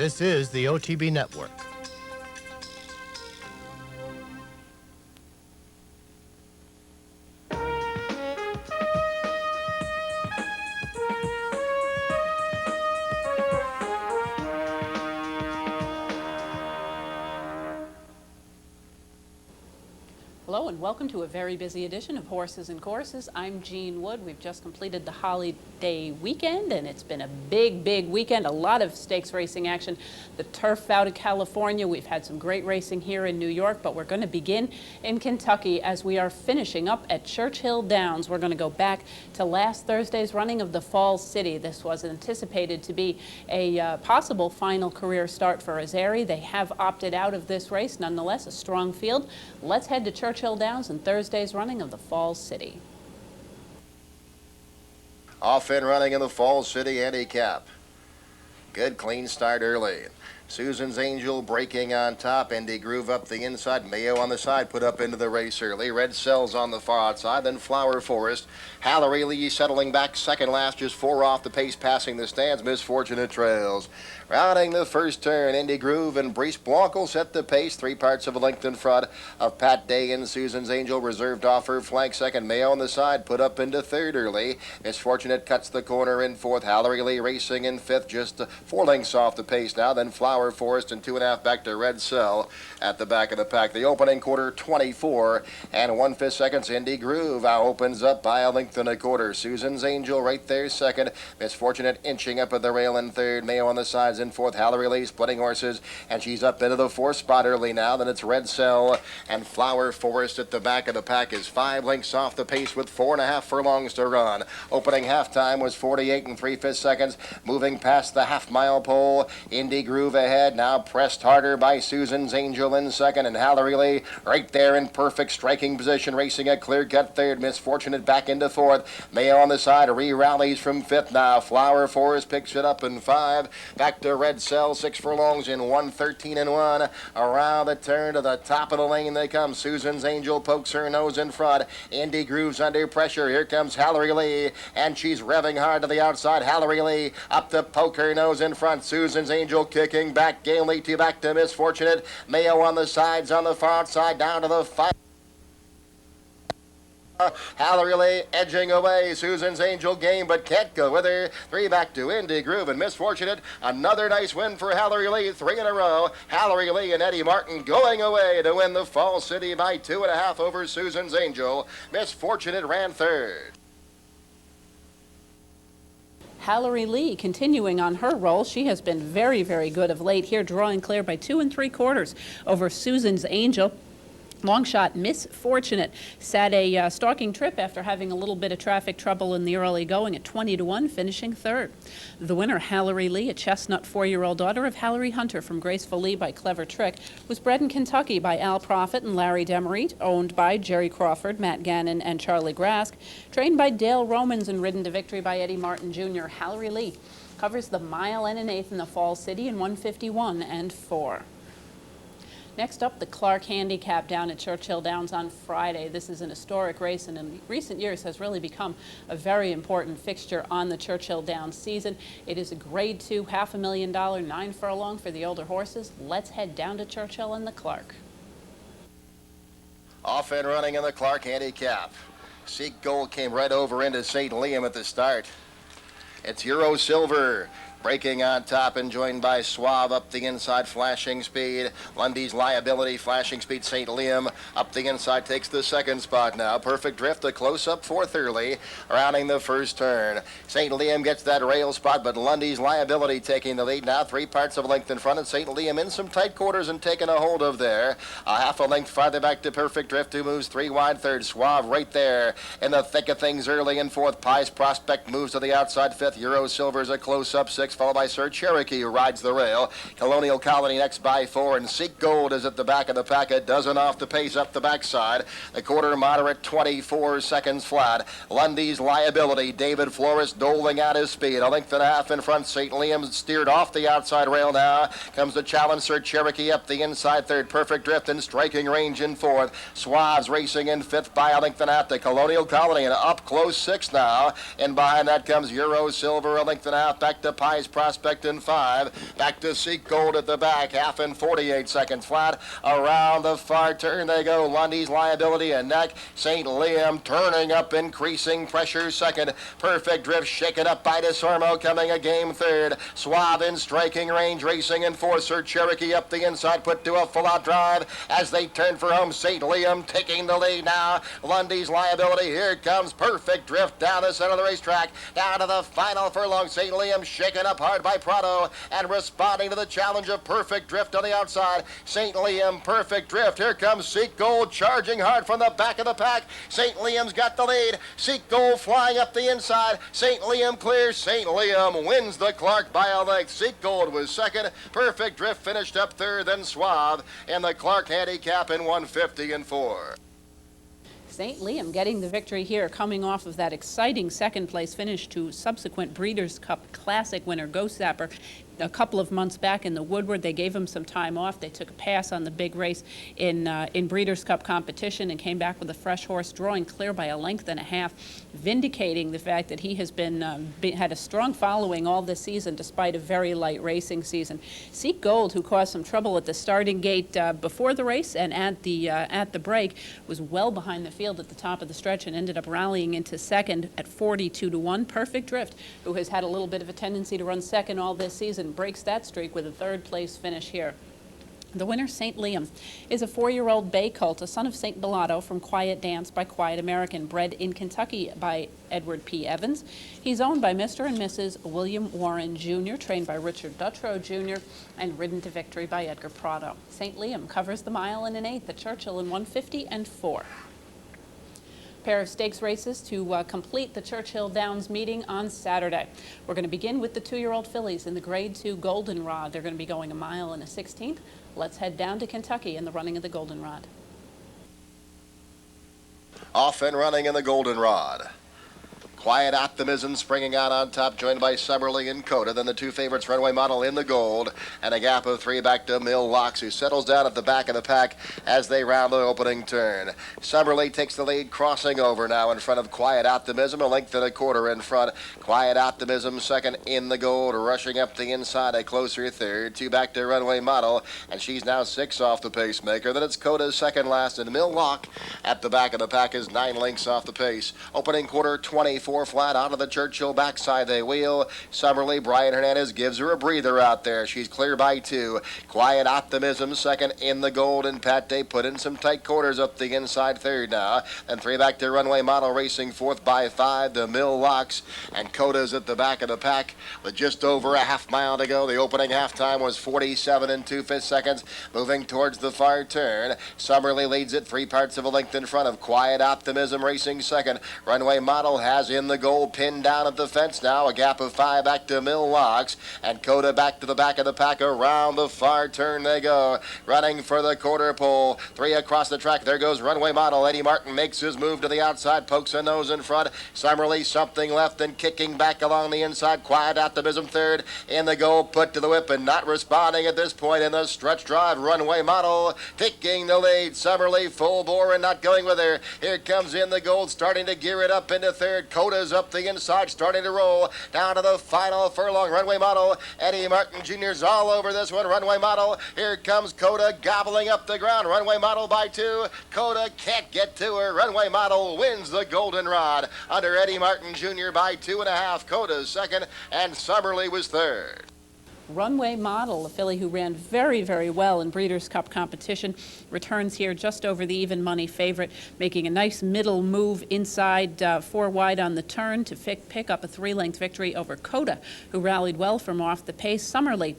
This is the OTB Network. Hello and welcome to a very busy edition of Horses and Courses. I'm Jean Wood. We've just completed the holiday weekend and it's been a big weekend. A lot of stakes racing action. The turf out of California. We've had some great racing here in New York, but we're going to begin in Kentucky as we are finishing up at Churchill Downs. We're going to go back to last Thursday's running of the Falls City. This was anticipated to be a possible final career start for Azeri. They have opted out of this race. Nonetheless, a strong field. Let's head to Churchill Downs and Thursday's running of the Falls City. Off and running in the Falls City handicap. Good clean start early. Susan's Angel breaking on top. Indy Groove up the inside. Mayo on the side put up into the race early. Red Cells on the far outside. Then Flower Forest. Hallery Lee settling back second last. Just 4 off the pace passing the stands. Misfortunate trails. Rounding the first turn, Indy Groove and Brice Blanc will set the pace. 3 parts of a length in front of Pat Day and Susan's Angel. Reserved off her flank second. Mayo on the side put up into third early. Misfortunate cuts the corner in fourth. Hallery Lee racing in fifth. Just 4 lengths off the pace now. Then Flower Forest and 2.5 back to Red Cell at the back of the pack. The opening quarter 24 and 1/5 seconds. Indy Groove opens up by a length and a quarter. Susan's Angel right there second. Misfortunate inching up at the rail in third. Mayo on the sides in fourth. Hallery Lee splitting horses and she's up into the 4th spot early now. Then it's Red Cell and Flower Forest at the back of the pack is 5 lengths off the pace with 4.5 furlongs to run. Opening halftime was 48 and 3/5 seconds. Moving past the half-mile pole. Indy Groove ahead, now pressed harder by Susan's Angel in second, and Hallery Lee right there in perfect striking position, racing a clear-cut third. Misfortunate back into fourth. Mayo on the side, re-rallies from fifth now. Flower Forest picks it up in 5. Back to Red Cell, 6 furlongs in 1:13 and 1. Around the turn to the top of the lane they come. Susan's Angel pokes her nose in front. Indy Groove's under pressure. Here comes Hallery Lee, and she's revving hard to the outside. Hallery Lee up to poke her nose in front. Susan's Angel kicking back gamely to back to Misfortunate. Mayo on the sides on the far outside down to the 5. Hallery Lee edging away. Susan's Angel game but can't go with her. 3 back to Indy Groove and Misfortunate. Another nice win for Hallery Lee. 3 in a row. Hallery Lee and Eddie Martin going away to win the Falls City by 2.5 over Susan's Angel. Misfortunate ran third. Hallery Lee continuing on her roll. She has been very good of late here, drawing clear by 2 3/4 over Susan's Angel. Long shot Misfortunate sat a stalking trip after having a little bit of traffic trouble in the early going at 20 to 1, finishing third. The winner, Hallery Lee, a chestnut 4-year-old daughter of Hallery Hunter from Graceful Lee by Clever Trick, was bred in Kentucky by Al Profit and Larry Demerit, owned by Jerry Crawford, Matt Gannon, and Charlie Grask, trained by Dale Romans and ridden to victory by Eddie Martin Jr. Hallery Lee covers the 1 1/8 in the Falls City in 1:51 and 4. Next up, the Clark Handicap down at Churchill Downs on Friday. This is an historic race and in recent years has really become a very important fixture on the Churchill Downs season. It is a Grade 2, $500,000, 9 furlong for the older horses. Let's head down to Churchill and the Clark. Off and running in the Clark Handicap. Seek Gold came right over into St. Liam at the start. It's Euro Silver breaking on top and joined by Suave up the inside, Flashing Speed. Lundy's Liability, Flashing Speed, St. Liam up the inside takes the 2nd spot now. Perfect Drift, a close-up 4th early, rounding the first turn. St. Liam gets that rail spot, but Lundy's Liability taking the lead now. 3 parts of a length in front, and St. Liam in some tight quarters and taking a hold of there. A half a length farther back to Perfect Drift, who moves 3 wide third. Suave right there in the thick of things early in 4th. Pies Prospect moves to the outside 5th. Euro Silver's a close-up 6th. Followed by Sir Cherokee, who rides the rail. Colonial Colony next by 4, and Seek Gold is at the back of the pack, a dozen off the pace up the backside. The quarter moderate, 24 seconds flat. Lundy's Liability, David Flores doling out his speed. A length and a half in front. St. Liam steered off the outside rail now. Comes the challenge, Sir Cherokee up the inside 3rd. Perfect Drift in striking range in 4th. Suaves racing in 5th by a length and a half to Colonial Colony, and up close 6th now. And behind that comes Euro Silver, a length and a half back to Pies Prize Prospect in 5. Back to Seek Gold at the back, half in 48 seconds flat. Around the far turn they go. Lundy's Liability and Neck. St. Liam turning up, increasing pressure second. Perfect Drift shaken up by Desormo, coming a game third. Suave in striking range, racing in fourth. Sir Cherokee up the inside, put to a full-out drive as they turn for home. St. Liam taking the lead now. Lundy's Liability, here comes Perfect Drift down the center of the racetrack, down to the final furlong. St. Liam shaken up hard by Prado and responding to the challenge of Perfect Drift on the outside. St. Liam, Perfect Drift, here comes Seek Gold charging hard from the back of the pack. St. Liam's got the lead. Seek Gold flying up the inside. St. Liam clears. St. Liam wins the Clark by a length. Seek Gold was second. Perfect Drift finished up third, then Suave in the Clark handicap in 150-4. St. Liam getting the victory here, coming off of that exciting second place finish to subsequent Breeders' Cup Classic winner Ghost Zapper a couple of months back in the Woodward. They gave him some time off. They took a pass on the big race in Breeders' Cup competition and came back with a fresh horse, drawing clear by a length and a half, vindicating the fact that he has had a strong following all this season despite a very light racing season. Seek Gold, who caused some trouble at the starting gate before the race and at the break, was well behind the field at the top of the stretch and ended up rallying into second at 42-1. Perfect Drift, who has had a little bit of a tendency to run second all this season, breaks that streak with a third place finish here. The winner, St. Liam, is a 4-year-old bay colt, a son of St. Bellato from Quiet Dance by Quiet American, bred in Kentucky by Edward P. Evans. He's owned by Mr. and Mrs. William Warren Jr., trained by Richard Dutrow Jr., and ridden to victory by Edgar Prado. St. Liam covers the mile in an eighth, the Churchill in 150-4. Pair of stakes races to complete the Churchill Downs meeting on Saturday. We're going to begin with the 2-year-old fillies in the Grade 2 Goldenrod. They're going to be going a mile and a 16th. Let's head down to Kentucky in the running of the Goldenrod. Off and running in the Goldenrod. Quiet Optimism springing out on top, joined by Summerly and Coda. Then the two favorites, Runway Model in the gold, and a gap of 3 back to Mill Locks, who settles down at the back of the pack as they round the opening turn. Summerly takes the lead, crossing over now in front of Quiet Optimism, a length and a quarter in front. Quiet Optimism second in the gold, rushing up the inside, a closer third. 2 back to Runway Model, and she's now 6 off the pacemaker. Then it's Coda's second last, and Mill Lock at the back of the pack is 9 lengths off the pace. Opening quarter, 24 flat onto the Churchill backside they wheel. Summerly, Brian Hernandez gives her a breather out there. She's clear by 2. Quiet Optimism second in the gold, and Pat Day put in some tight quarters up the inside third now. Then 3 back to Runway Model, racing fourth by 5 to Mill Locks, and Coda's at the back of the pack with just over a half mile to go. The opening halftime was 47 2/5 seconds, moving towards the far turn. Summerly leads it 3 parts of a length in front of Quiet Optimism, racing second. Runway Model has in the gold, pinned down at the fence now, a gap of 5 back to Mill Locks, and Coda back to the back of the pack. Around the far turn they go, running for the quarter pole. 3 across the track, there goes Runway Model. Eddie Martin makes his move to the outside, pokes a nose in front. Summerly something left and kicking back along the inside. Quiet Optimism third in the goal, put to the whip and not responding at this point in the stretch drive. Runway Model taking the lead. Summerly full bore and not going with her. Here comes in the gold, starting to gear it up into third. Coda's up the inside, starting to roll down to the final furlong. Runway Model, Eddie Martin Jr.'s all over this one. Runway Model, here comes Coda gobbling up the ground. Runway Model by 2. Coda can't get to her. Runway Model wins the Goldenrod under Eddie Martin Jr. by 2.5. Coda's second, and Summerly was third. Runway Model, a filly who ran very, very well in Breeders' Cup competition, returns here just over the even money favorite, making a nice middle move inside 4 wide on the turn to pick up a 3-length victory over Coda, who rallied well from off the pace. Summerly,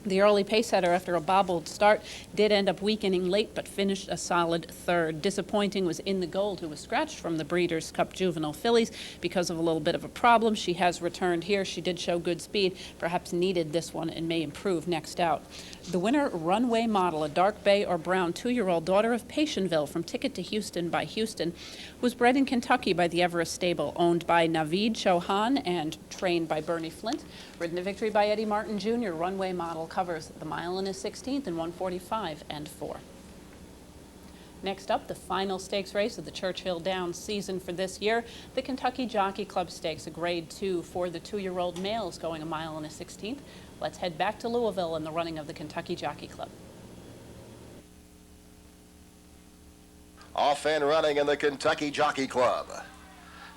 the early pace setter after a bobbled start, did end up weakening late, but finished a solid third. Disappointing was In the Gold, who was scratched from the Breeders' Cup Juvenile Fillies because of a little bit of a problem. She has returned here. She did show good speed, perhaps needed this one and may improve next out. The winner, Runway Model, a dark bay or brown 2-year-old daughter of Patienville from Ticket to Houston by Houston, was bred in Kentucky by the Everest stable, owned by Naveed Chauhan and trained by Bernie Flint. Ridden to victory by Eddie Martin Jr., Runway Model covers the mile and a 16th in 145-4. Next up, the final stakes race of the Churchill Downs season for this year, the Kentucky Jockey Club Stakes, a Grade 2 for the 2-year-old males going 1 1/16. Let's head back to Louisville in the running of the Kentucky Jockey Club. Off and running in the Kentucky Jockey Club.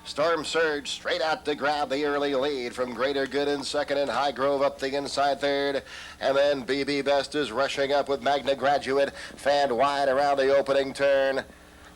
Storm Surge straight out to grab the early lead from Greater Good in second and High Grove up the inside third. And then BB Best is rushing up with Magna Graduate, fanned wide around the opening turn.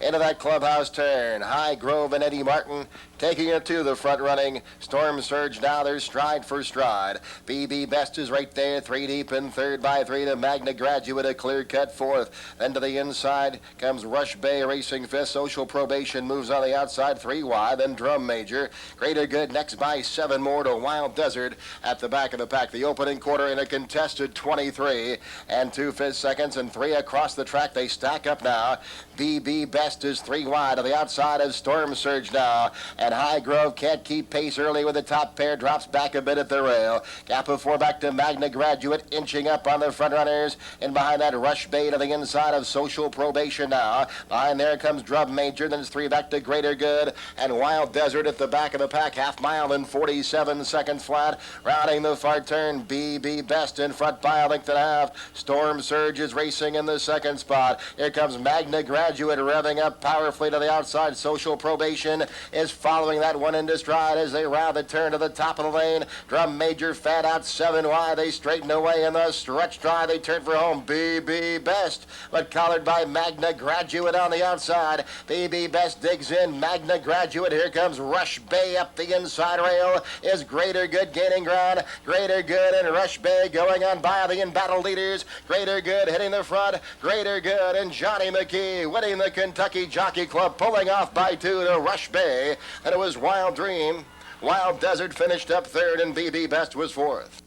Into that clubhouse turn, High Grove and Eddie Martin taking it to the front running. Storm Surge now, they're stride for stride. BB Best is right there, 3 deep and third by 3 to Magna Graduate, a clear cut fourth. Then to the inside comes Rush Bay racing fifth. Social Probation moves on the outside, 3 wide. Then Drum Major. Greater Good next by 7 more to Wild Desert at the back of the pack. The opening quarter in a contested 23 and 2/5 seconds and 3 across the track. They stack up now. BB Best is 3 wide to the outside of Storm Surge now. And High Grove can't keep pace early with the top pair, drops back a bit at the rail. Gap of 4 back to Magna Graduate, inching up on the front runners. And behind that, Rush Bay to the inside of Social Probation now. Behind there comes Drum Major, then it's 3 back to Greater Good. And Wild Desert at the back of the pack, 1/2 mile and 47 seconds flat. Rounding the far turn, BB Best in front by 1.5 lengths. Storm Surge is racing in the second spot. Here comes Magna Graduate revving up powerfully to the outside. Social Probation is following that one into stride as they round the turn to the top of the lane. Drum Major fat out 7 wide. They straighten away in the stretch drive. They turn for home. BB Best, but collared by Magna Graduate on the outside. BB Best digs in. Magna Graduate. Here comes Rush Bay up the inside rail. Is Greater Good gaining ground? Greater Good and Rush Bay going on by the in-battle leaders. Greater Good hitting the front. Greater Good and Johnny McKee winning the Kentucky Jockey Club, pulling off by 2 to Rush Bay. And it was Wild Dream. Wild Desert finished up third, and BB Best was fourth.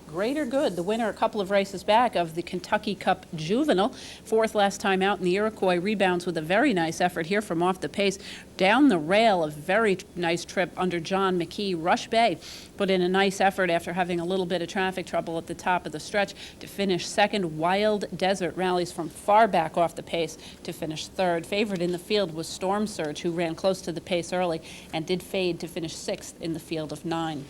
Greater Good, the winner a couple of races back of the Kentucky Cup Juvenile. 4th last time out in the Iroquois, rebounds with a very nice effort here from off the pace. Down the rail, a very nice trip under John McKee. Rush Bay put in a nice effort after having a little bit of traffic trouble at the top of the stretch to finish second. Wild Desert rallies from far back off the pace to finish third. Favored in the field was Storm Surge, who ran close to the pace early and did fade to finish 6th in the field of 9.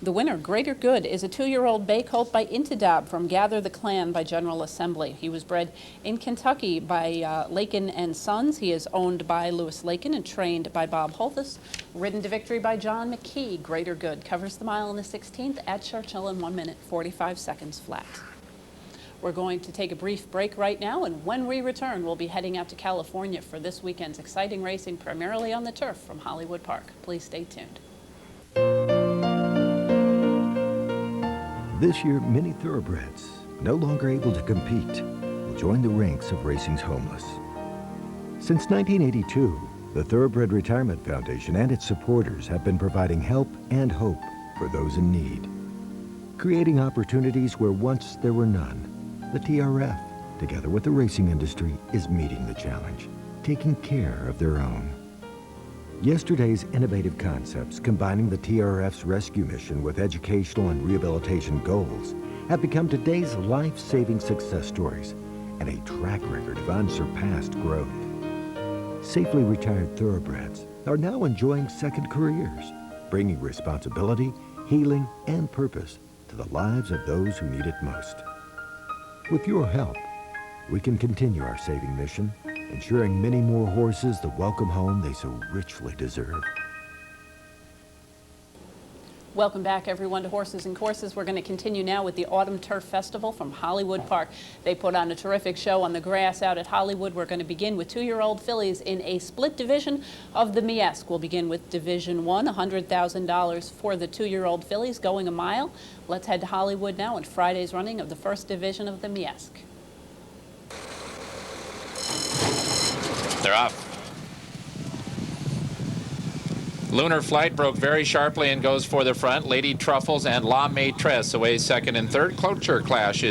The winner, Greater Good, is a 2-year-old bay colt by Intidab from Gather the Clan by General Assembly. He was bred in Kentucky by Lakin and Sons. He is owned by Lewis Lakin and trained by Bob Holthus. Ridden to victory by John McKee. Greater Good covers the 1 1/16 at Churchill in 1 minute 45 seconds flat. We're going to take a brief break right now, and when we return, we'll be heading out to California for this weekend's exciting racing, primarily on the turf from Hollywood Park. Please stay tuned. This year, many thoroughbreds, no longer able to compete, will join the ranks of racing's homeless. Since 1982, the Thoroughbred Retirement Foundation and its supporters have been providing help and hope for those in need. Creating opportunities where once there were none, the TRF, together with the racing industry, is meeting the challenge, taking care of their own. Yesterday's innovative concepts, combining the TRF's rescue mission with educational and rehabilitation goals, have become today's life-saving success stories and a track record of unsurpassed growth. Safely retired thoroughbreds are now enjoying second careers, bringing responsibility, healing, and purpose to the lives of those who need it most. With your help, we can continue our saving mission, ensuring many more horses the welcome home they so richly deserve. Welcome back, everyone, to Horses and Courses. We're going to continue now with the Autumn Turf Festival from Hollywood Park. They put on a terrific show on the grass out at Hollywood. We're going to begin with 2-year-old fillies in a split division of the Miesque. We'll begin with Division 1, $100,000 for the 2-year-old fillies going 1 mile. Let's head to Hollywood now and Friday's running of the first division of the Miesque. They're off. Lunar Flight broke very sharply and goes for the front. Lady Truffles and La Maîtresse away second and third. Cloture Clash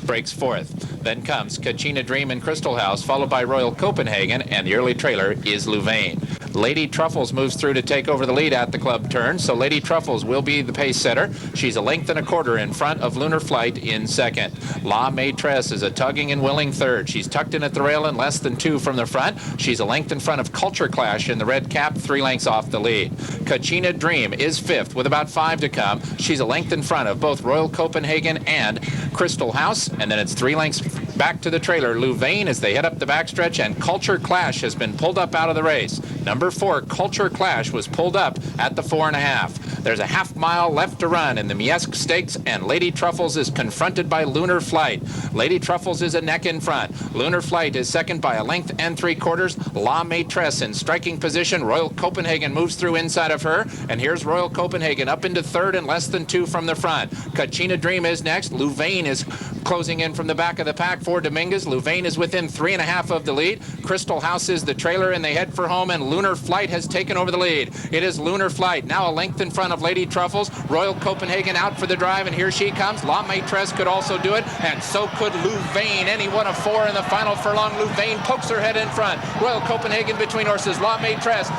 breaks fourth. Then comes Kachina Dream and Crystal House, followed by Royal Copenhagen, and the early trailer is Louvain. Lady Truffles moves through to take over the lead at the club turn, so Lady Truffles will be the pace setter. She's a length and a quarter in front of Lunar Flight in second. La Maitresse is a tugging and willing third. She's tucked in at the rail and less than 2 from the front. She's a length in front of Culture Clash in the red cap, 3 lengths off the lead. Kachina Dream is 5th with about 5 to come. She's a length in front of both Royal Copenhagen and Crystal House, and then it's 3 lengths back to the trailer. Louvain as they head up the backstretch, and Culture Clash has been pulled up out of the race. Number 4, Culture Clash, was pulled up at the 4.5. There's a half-mile left to run in the Miesque Stakes, and Lady Truffles is confronted by Lunar Flight. Lady Truffles is a neck in front. Lunar Flight is second by a length and 3/4. La Maitresse in striking position. Royal Copenhagen moves through inside of her, and here's Royal Copenhagen up into third and less than 2 from the front. Kachina Dream is next. Louvain is closing in from the back of the pack for Dominguez. Louvain is within 3.5 of the lead. Crystal House is the trailer, and they head for home, and Lunar Flight has taken over the lead. It is Lunar Flight, now a length in front of Lady Truffles. Royal Copenhagen out for the drive, and here she comes. La Maitresse could also do it, and so could Louvain. Any one of 4 in the final furlong. Louvain pokes her head in front. Royal Copenhagen between horses. La Maitresse.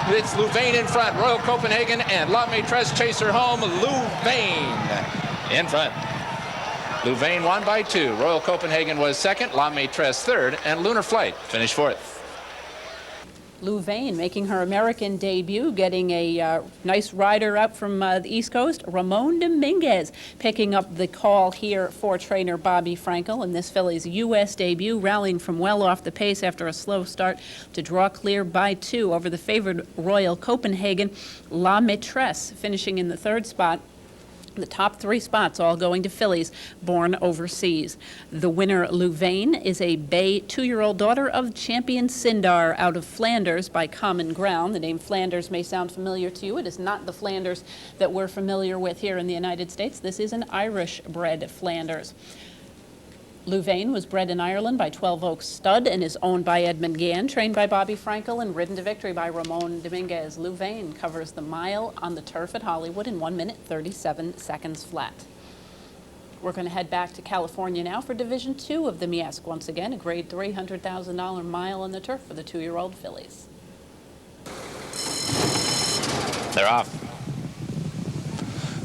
It's Louvain in front. Royal Copenhagen and La Maitresse chase her home. Louvain in front. Louvain won by 2. Royal Copenhagen was second. La Maitresse third, and Lunar Flight finished 4th. Louvain making her American debut, getting a nice rider up from the East Coast. Ramon Dominguez picking up the call here for trainer Bobby Frankel in this filly's U.S. debut, rallying from well off the pace after a slow start to draw clear by 2 over the favored Royal Copenhagen. La Maitresse finishing in the 3rd spot. The top 3 spots all going to fillies born overseas. The winner, Louvain, is a bay 2-year-old daughter of champion Sindar out of Flanders by Common Ground. The name Flanders may sound familiar to you. It is not the Flanders that we're familiar with here in the United States. This is an Irish-bred Flanders. Louvain was bred in Ireland by 12 Oaks Stud and is owned by Edmund Gann, trained by Bobby Frankel, and ridden to victory by Ramon Dominguez. Louvain covers the mile on the turf at Hollywood in 1 minute, 37 seconds flat. We're going to head back to California now for Division 2 of the Miesque. Once again, a grade $300,000 mile on the turf for the 2-year-old fillies. They're off.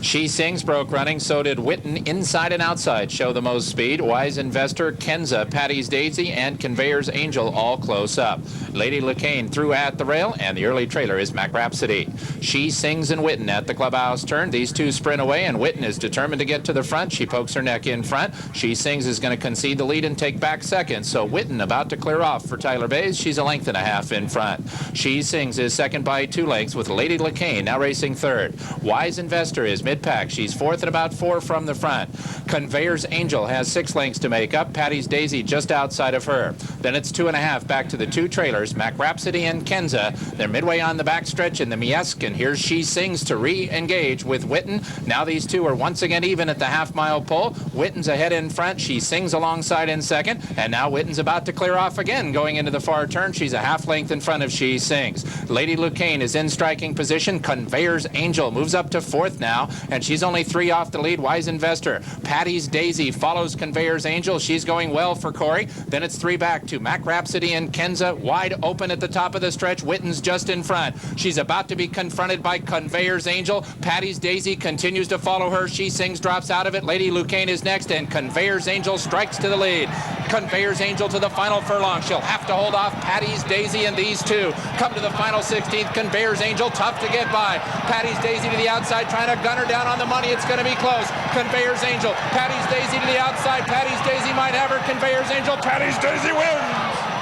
She Sings broke running, so did Witten. Inside and outside show the most speed. Wise Investor, Kenza, Patty's Daisy, and Conveyor's Angel all close up. Lady LeCaine through at the rail, and the early trailer is Mac Rhapsody. She Sings and Witten at the clubhouse turn. These two sprint away, and Witten is determined to get to the front. She pokes her neck in front. She Sings is going to concede the lead and take back second. So Witten about to clear off for Tyler Bays. She's a length and a half in front. She Sings is second by 2 lengths with Lady LeCaine now racing third. Wise Investor is mid-pack. She's fourth at about 4 from the front. Conveyor's Angel has 6 lengths to make up. Patty's Daisy just outside of her. Then it's 2.5 back to the 2 trailers, Mac Rhapsody and Kenza. They're midway on the backstretch in the Miesque, and here She Sings to re-engage with Witten. Now these two are once again even at the half-mile pole. Witten's ahead in front. She Sings alongside in second, and now Witten's about to clear off again going into the far turn. She's a half length in front of She Sings. Lady LeCaine is in striking position. Conveyor's Angel moves up to 4th now, and she's only 3 off the lead. Wise Investor. Patty's Daisy follows Conveyor's Angel. She's going well for Corey. Then it's 3 back to Mac Rhapsody and Kenza, wide open at the top of the stretch. Witten's just in front. She's about to be confronted by Conveyor's Angel. Patty's Daisy continues to follow her. She Sings drops out of it. Lady LeCaine is next, and Conveyor's Angel strikes to the lead. Conveyor's Angel to the final furlong. She'll have to hold off Patty's Daisy, and these two come to the final 16th. Conveyor's Angel tough to get by. Patty's Daisy to the outside, trying to gun her down on the money. It's going to be close. Conveyor's Angel. Patty's Daisy to the outside. Patty's Daisy might have her. Conveyor's Angel. Patty's Daisy wins.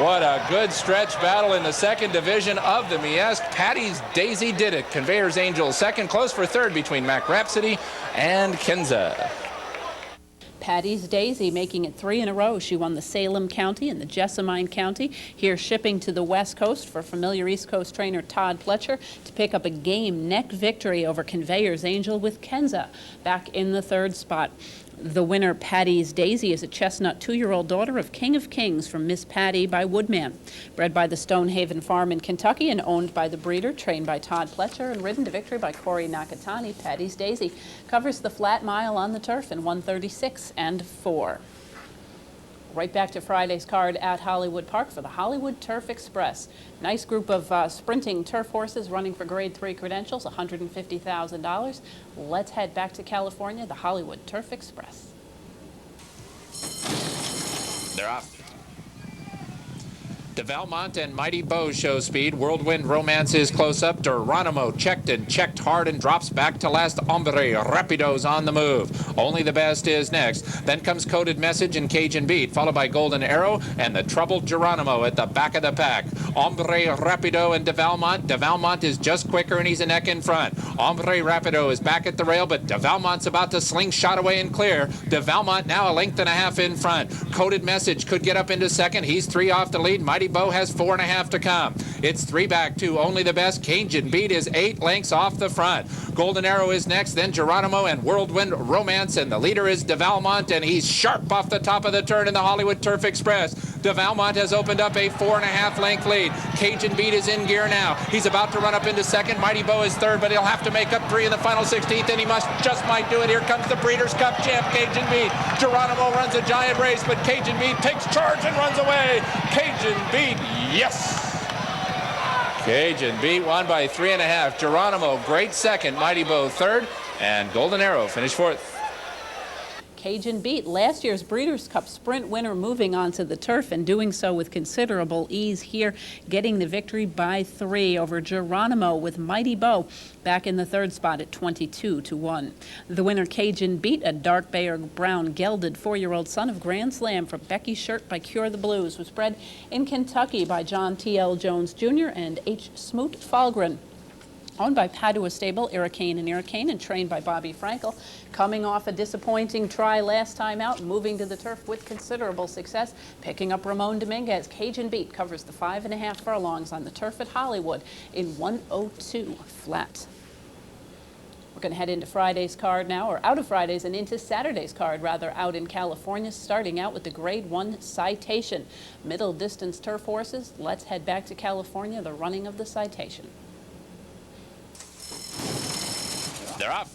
What a good stretch battle in the 2nd division of the Miesque. Patty's Daisy did it. Conveyor's Angel second, close for third between Mac Rhapsody and Kenza. Patty's Daisy making it 3 in a row. She won the Salem County and the Jessamine County. Here shipping to the West Coast for familiar East Coast trainer Todd Pletcher to pick up a game neck victory over Conveyor's Angel with Kenza back in the 3rd spot. The winner, Patty's Daisy, is a chestnut 2-year-old daughter of King of Kings from Miss Patty by Woodman. Bred by the Stonehaven Farm in Kentucky and owned by the breeder, trained by Todd Pletcher, and ridden to victory by Corey Nakatani, Patty's Daisy covers the flat mile on the turf in 1:36 and 4. Right back to Friday's card at Hollywood Park for the Hollywood Turf Express. Nice group of sprinting turf horses running for Grade 3 credentials, $150,000. Let's head back to California, the Hollywood Turf Express. They're off. De Valmont and Mighty Bow show speed. Whirlwind Romance is close up. Geronimo checked hard and drops back to last. Hombre Rapido's on the move. Only the Best is next. Then comes Coded Message and Cajun Beat, followed by Golden Arrow and the troubled Geronimo at the back of the pack. Hombre Rapido and De Valmont. De Valmont is just quicker and he's a neck in front. Hombre Rapido is back at the rail, but De Valmont's about to slingshot away and clear. De Valmont now a length and a half in front. Coded Message could get up into second. He's 3 off the lead. Mighty Bow has 4.5 to come. It's 3 back to Only the Best. Cajun Beat is 8 lengths off the front. Golden Arrow is next, then Geronimo and Whirlwind Romance, and the leader is De Valmont, and he's sharp off the top of the turn in the Hollywood Turf Express. De Valmont has opened up a 4.5 length lead. Cajun Beat is in gear now. He's about to run up into second. Mighty Bow is third, but he'll have to make up 3 in the final 16th, and he just might do it. Here comes the Breeders' Cup champ, Cajun Beat. Geronimo runs a giant race, but Cajun Beat takes charge and runs away. Cajun Beat, yes! Cajun Beat won by 3.5. Geronimo, great second. Mighty Bow third, and Golden Arrow finished fourth. Cajun Beat, last year's Breeders' Cup Sprint winner, moving onto the turf and doing so with considerable ease here, getting the victory by 3 over Geronimo, with Mighty Bow back in the third spot at 22-1. The winner, Cajun Beat, a dark bay or brown gelded 4-year-old son of Grand Slam from Becky Shirt by Cure the Blues, was bred in Kentucky by John T.L. Jones Jr. and H. Smoot Falgren. Owned by Padua Stable, Irricane and trained by Bobby Frankel. Coming off a disappointing try last time out, moving to the turf with considerable success, picking up Ramon Dominguez. Cajun Beat covers the 5.5 furlongs on the turf at Hollywood in 1:02 flat. We're going to head into Friday's card now, or out of Friday's and into Saturday's card, rather, out in California, starting out with the Grade 1 Citation. Middle distance turf horses. Let's head back to California, the running of the Citation. They're off.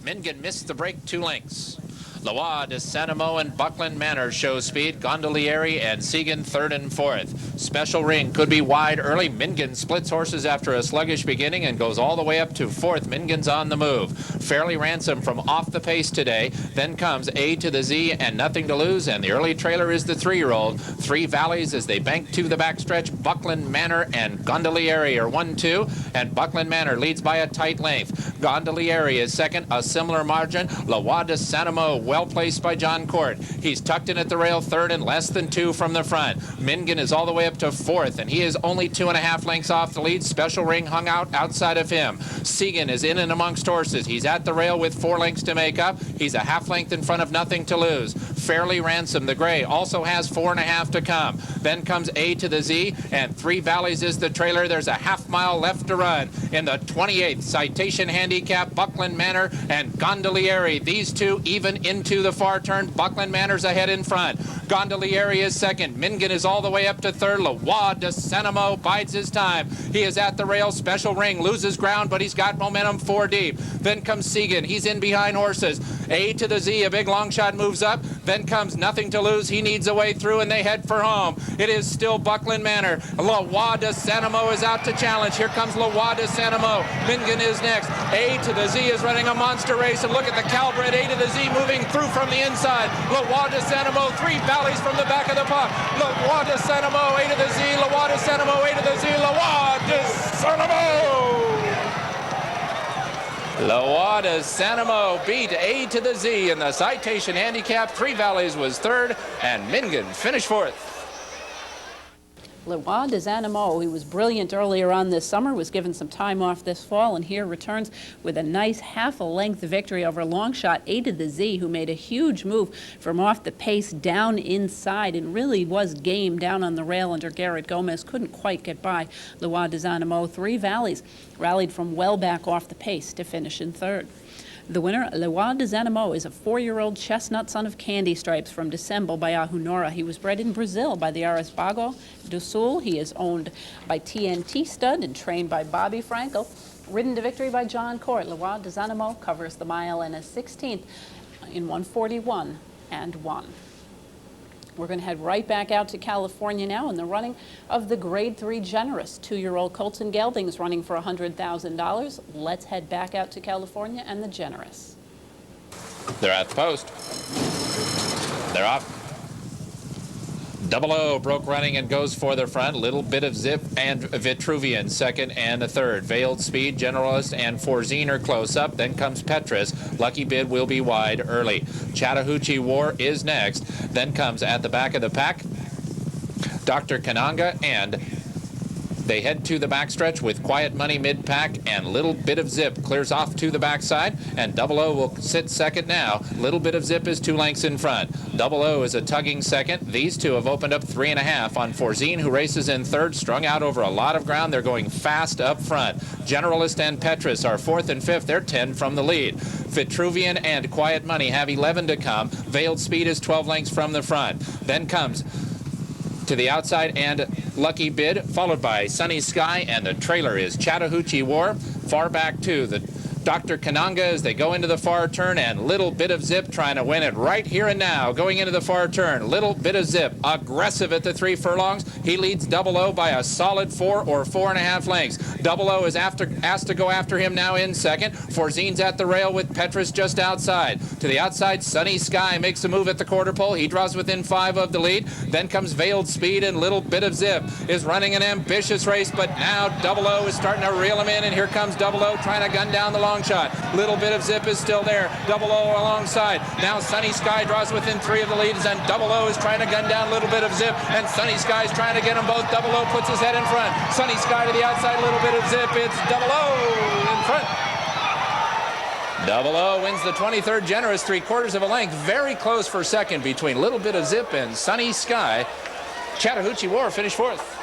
Mingan missed the break 2 lengths. Loa de Sanamo and Buckland Manor show speed. Gondolieri and Segan third and fourth. Special Ring could be wide early. Mingan splits horses after a sluggish beginning and goes all the way up to fourth. Mingan's on the move. Fairly Ransom from off the pace today. Then comes A to the Z and Nothing to Lose, and the early trailer is the 3-year-old. 3 Valleys as they bank to the backstretch. Buckland Manor and Gondolieri are 1-2, and Buckland Manor leads by a tight length. Gondolieri is second, a similar margin. Loa de Sanamo well placed by John Court. He's tucked in at the rail third and less than 2 from the front. Mingan is all the way up to fourth, and he is only 2.5 lengths off the lead. Special Ring hung out outside of him. Segan is in and amongst horses. He's at the rail with 4 lengths to make up. He's a half length in front of Nothing to Lose. Fairly Ransom, the gray, also has 4.5 to come. Then comes A to the Z, and 3 Valleys is the trailer. There's a half-mile left to run. In the 28th Citation Handicap, Buckland Manor and Gondolieri. These two even into the far turn. Buckland Manor's ahead in front. Gondolieri is second. Mingan is all the way up to third. Loa de Sanamo bides his time. He is at the rail. Special Ring loses ground, but he's got momentum 4 deep. Then comes Segan. He's in behind horses. A to the Z, a big long shot, moves up. Then comes Nothing to Lose. He needs a way through, and they head for home. It is still Buckland Manor. Loa de Sanamo is out to challenge. Here comes Loa de Sanamo. Mingan is next. A to the Z is running a monster race, and look at the Calbred. A to the Z moving through from the inside. Loa de Sanamo, 3 Valleys from the back of the puck. Loa de Sanamo, A to the Z. Loa de Sanamo, A to the Z. Loa de Sanamo! Loa de Sanamo beat A to the Z in the Citation Handicap. 3 Valleys was third, and Mingan finished fourth. Loa de Sanamo, he was brilliant earlier on this summer, was given some time off this fall, and here returns with a nice half-a-length victory over Longshot A to the Z, who made a huge move from off the pace down inside and really was game down on the rail under Garrett Gomez. Couldn't quite get by Loa de Sanamo. 3 Valleys rallied from well back off the pace to finish in third. The winner, Loa de Sanamo, is a 4-year-old chestnut son of Candy Stripes from December by Ahunora. He was bred in Brazil by the Aresbago do Sul. He is owned by TNT Stud and trained by Bobby Frankel. Ridden to victory by John Court. Loa de Sanamo covers the mile and a 16th in 1:41 and 1. We're going to head right back out to California now in the running of the Grade 3 Generous. 2-year-old Colton Gelding's running for $100,000. Let's head back out to California and the Generous. They're at the post. They're off. Double O broke running and goes for the front. Little Bit of Zip and Vitruvian second and a third. Veiled Speed, Generalist, and Forzine are close up. Then comes Petrus. Lucky Bid will be wide early. Chattahoochee War is next. Then comes at the back of the pack Dr. Kananga, and they head to the backstretch with Quiet Money mid-pack, and Little Bit of Zip clears off to the backside, and Double O will sit second now. Little Bit of Zip is 2 lengths in front. Double O is a tugging second. These two have opened up 3.5 on Forzine, who races in third, strung out over a lot of ground. They're going fast up front. Generalist and Petrus are 4th and 5th. They're 10 from the lead. Vitruvian and Quiet Money have 11 to come. Veiled Speed is 12 lengths from the front. Then comes to the outside and Lucky Bid, followed by Sunny Sky, and the trailer is Chattahoochee War. Far back to the Dr. Kananga as they go into the far turn, and Little Bit of Zip trying to win it right here and now. Going into the far turn, Little Bit of Zip aggressive at the 3 furlongs. He leads Double O by a solid 4 or 4.5 lengths. Double O is asked to go after him now in second. Forzine's at the rail with Petrus just outside. To the outside, Sunny Sky makes a move at the quarter pole. He draws within 5 of the lead. Then comes Veiled Speed, and Little Bit of Zip is running an ambitious race, but now Double O is starting to reel him in, and here comes Double O trying to gun down the long shot. Little Bit of Zip is still there. Double O alongside. Now Sunny Sky draws within 3 of the leads, and Double O is trying to gun down Little Bit of Zip, and Sunny Sky is trying to get them both. Double O puts his head in front. Sunny Sky to the outside, Little Bit of Zip. It's Double O in front. Double O wins the 23rd Generous, 3/4 of a length. Very close for second between Little Bit of Zip and Sunny Sky. Chattahoochee War finished 4th.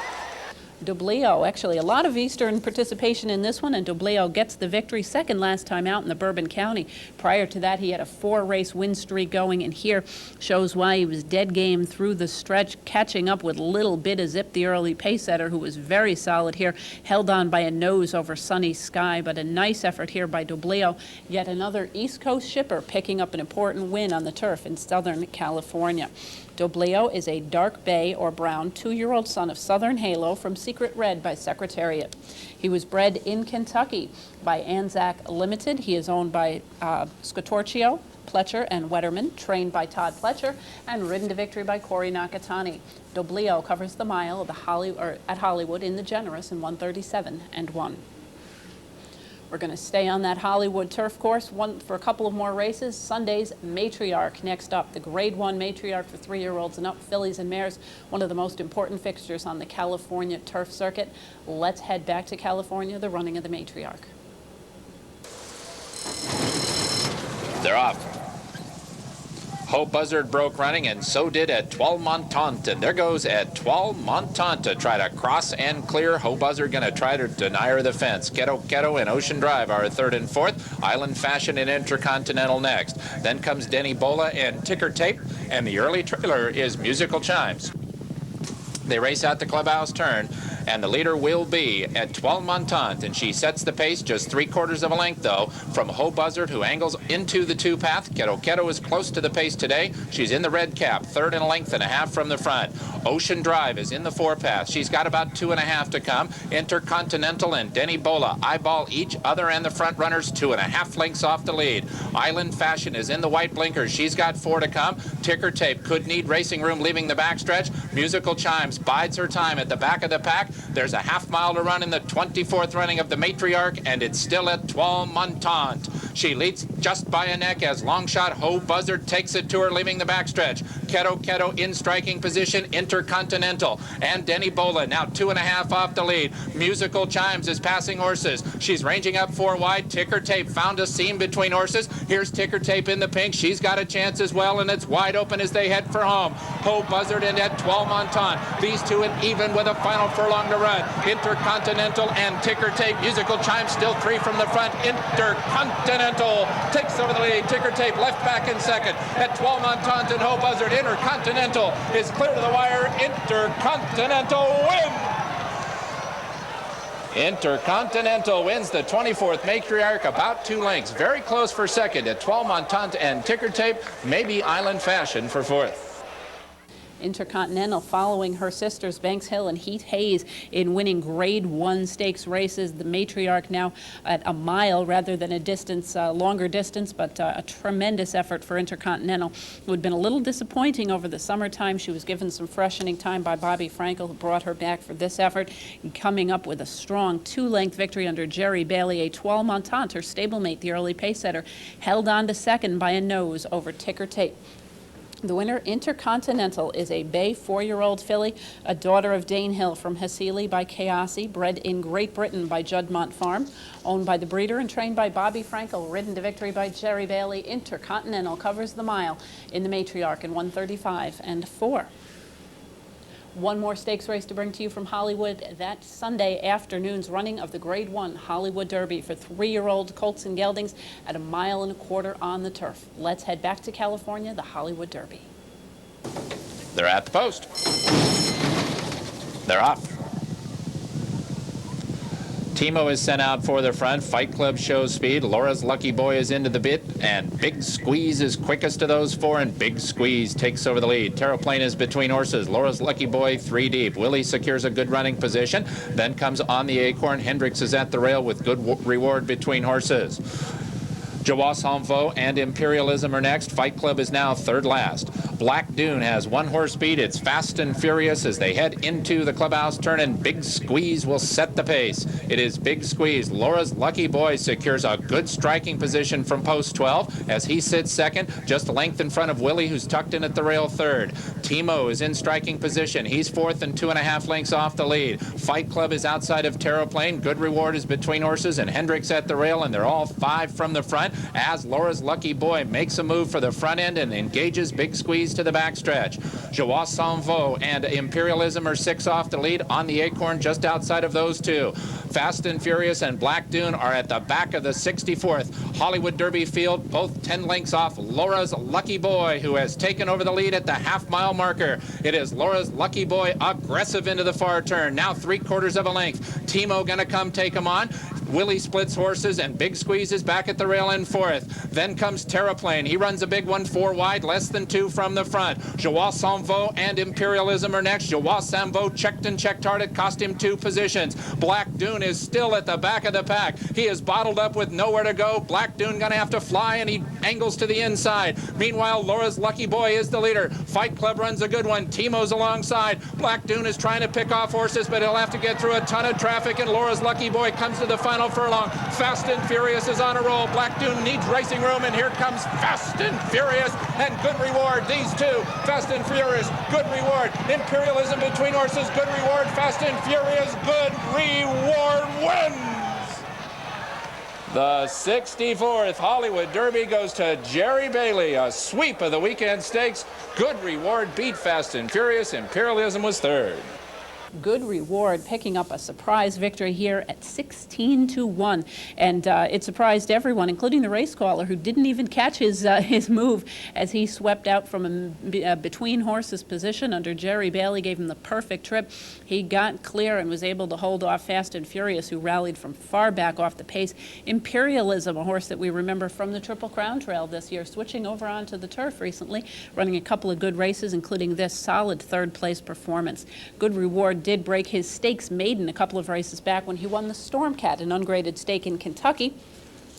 Dobleo, actually a lot of Eastern participation in this one, and Dobleo gets the victory. Second last time out in the Bourbon County. Prior to that, he had a 4-race win streak going, and here shows why he was dead game through the stretch, catching up with Little Bit of Zip, the early pace setter, who was very solid here, held on by a nose over Sunny Sky, but a nice effort here by Dobleo. Yet another East Coast shipper picking up an important win on the turf in Southern California. Dobleo is a dark bay or brown 2-year-old son of Southern Halo from Secret Red by Secretariat. He was bred in Kentucky by Anzac Limited. He is owned by Scotorchio, Pletcher, and Wetterman, trained by Todd Pletcher, and ridden to victory by Corey Nakatani. Dobleo covers the mile of the at Hollywood in the Generous in 1:37 and 1. We're going to stay on that Hollywood turf course for a couple of more races. Sunday's Matriarch next up. The Grade 1 Matriarch for 3-year-olds and up, fillies and mares, one of the most important fixtures on the California turf circuit. Let's head back to California, the running of the Matriarch. They're off. Hope Buzzard broke running, and so did Etoile Montante. And there goes Etoile Montante. Try to cross and clear. Hope Buzzard going to try to deny her the fence. Keto and Ocean Drive are 3rd and 4th. Island Fashion and Intercontinental next. Then comes Denny Bola and Ticker Tape, and the early trailer is Musical Chimes. They race out the clubhouse turn, and the leader will be Etoile Montante, and she sets the pace just 3/4 of a length, though, from Ho Buzzard, who angles into the 2 path. Keto is close to the pace today. She's in the red cap, 3rd and a length and a half from the front. Ocean Drive is in the 4 path. She's got about 2.5 to come. Intercontinental and Denny Bola eyeball each other and the front runners 2.5 lengths off the lead. Island Fashion is in the white blinkers. She's got 4 to come. Ticker Tape could need racing room leaving the backstretch. Musical Chimes bides her time at the back of the pack. There's a half mile to run in the 24th running of the Matriarch, and it's still Etoile Montante. She leads just by a neck as Longshot Ho Buzzard takes it to her, leaving the backstretch. Keto in striking position. Intercontinental and Denny Bola now 2.5 off the lead. Musical Chimes is passing horses. She's ranging up 4 wide. Ticker Tape found a seam between horses. Here's Ticker Tape in the pink. She's got a chance as well, and it's wide open as they head for home. Ho Buzzard and Etoile Montante. These two and even with a final furlong to run. Intercontinental and Ticker Tape. Musical Chimes still 3 from the front. Intercontinental takes over the lead. Ticker Tape left back in second. Etoile Montante and Ho Buzzard. Intercontinental is clear to the wire. Intercontinental wins. Intercontinental wins the 24th Matriarch, about 2 lengths. Very close for second. Etoile Montante and Ticker Tape. Maybe Island Fashion for 4th. Intercontinental following her sisters Banks Hill and Heath Hayes in winning Grade 1 stakes races. The Matriarch now at a mile rather than a distance, longer distance, but a tremendous effort for Intercontinental, who had been a little disappointing over the summertime. She was given some freshening time by Bobby Frankel, who brought her back for this effort, and coming up with a strong 2-length victory under Jerry Bailey. Étoile Montante, her stablemate, the early pace setter, held on to second by a nose over Ticker Tape. The winner, Intercontinental, is a bay 4-year-old filly, a daughter of Danehill from Hasili by Kayasi, bred in Great Britain by Juddmonte Farm, owned by the breeder and trained by Bobby Frankel, ridden to victory by Jerry Bailey. Intercontinental covers the mile in the Matriarch in 1:35.4. One more stakes race to bring to you from Hollywood. That Sunday afternoon's running of the Grade 1 Hollywood Derby for 3-year-old colts and geldings at 1.25 miles on the turf. Let's head back to California, the Hollywood Derby. They're at the post. They're off. Timo is sent out for the front. Fight Club shows speed. Laura's Lucky Boy is into the bit, and Big Squeeze is quickest of those four, and Big Squeeze takes over the lead. Terraplane is between horses. Laura's Lucky Boy 3 deep. Willie secures a good running position. Then comes On the Acorn. Hendricks is at the rail with good reward between horses. Joie Sans Veau and Imperialism are next. Fight Club is now third last. Black Dune has 1 horse speed. It's fast and furious as they head into the clubhouse turn, and Big Squeeze will set the pace. It is Big Squeeze. Laura's Lucky Boy secures a good striking position from post 12 as he sits second, just a length in front of Willie, who's tucked in at the rail third. Timo is in striking position. He's fourth and 2.5 lengths off the lead. Fight Club is outside of Terraplane. Good reward is between horses, and Hendricks at the rail, and they're all 5 from the front as Laura's Lucky Boy makes a move for the front end and engages Big Squeeze to the backstretch. Joie Sans Veau and Imperialism are 6 off the lead. On the Acorn just outside of those two. Fast and Furious and Black Dune are at the back of the 64th Hollywood Derby field, both 10 lengths off Laura's Lucky Boy, who has taken over the lead at the half-mile marker. It is Laura's Lucky Boy aggressive into the far turn, now 3/4 of a length. Timo gonna come take him on. Willie splits horses, and Big Squeeze is back at the rail in fourth. Then comes Terraplane. He runs a big one 4 wide, less than 2 from the front. Joie Sans Veau and Imperialism are next. Joie Sans Veau checked and checked hard. It cost him 2 positions. Black Dune is still at the back of the pack. He is bottled up with nowhere to go. Black Dune gonna have to fly, and he angles to the inside. Meanwhile, Laura's Lucky Boy is the leader. Fight Club runs a good one. Timo's alongside. Black Dune is trying to pick off horses, but he'll have to get through a ton of traffic, and Laura's Lucky Boy comes to the final furlong. Fast and Furious is on a roll. Black Dune needs racing room, and here comes Fast and Furious and Good Reward. These two, Fast and Furious, Good Reward. Imperialism between horses, Good Reward. Fast and Furious, Good Reward wins. The 64th Hollywood Derby goes to Jerry Bailey. A sweep of the weekend stakes. Good Reward beat Fast and Furious. Imperialism was third. Good Reward picking up a surprise victory here at 16-1, and it surprised everyone, including the race caller, who didn't even catch his move as he swept out from a between horses position under Jerry Bailey, gave him the perfect trip. He got clear and was able to hold off Fast and Furious, who rallied from far back off the pace. Imperialism, a horse that we remember from the Triple Crown Trail this year, switching over onto the turf recently, running a couple of good races, including this solid third-place performance. Good Reward did break his stakes maiden a couple of races back when he won the Stormcat, an ungraded stake in Kentucky.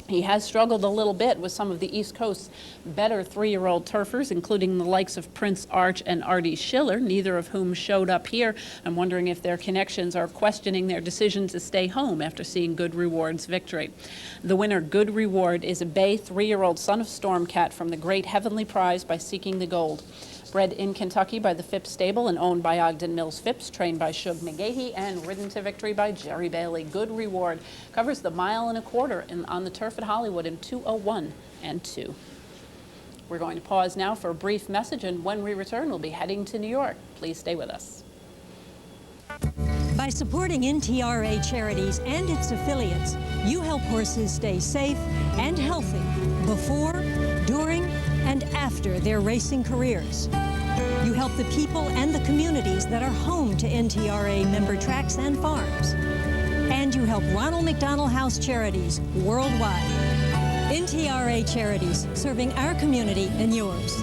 He has struggled a little bit with some of the East Coast's better 3-year-old turfers, including the likes of Prince Arch and Artie Schiller, neither of whom showed up here. I'm wondering if their connections are questioning their decision to stay home after seeing Good Reward's victory. The winner, Good Reward, is a bay 3-year-old son of Stormcat from the Great Heavenly Prize by Seeking the Gold. Bred in Kentucky by the Phipps stable and owned by Ogden Mills Phipps, trained by Shug McGahee, and ridden to victory by Jerry Bailey. Good Reward covers the 1.25 miles on the turf at Hollywood in 2:01.2. We're going to pause now for a brief message, and when we return, we'll be heading to New York. Please stay with us. By supporting NTRA Charities and its affiliates, you help horses stay safe and healthy before, during, and after their racing careers. You help the people and the communities that are home to NTRA member tracks and farms. And you help Ronald McDonald House Charities worldwide. NTRA Charities, serving our community and yours.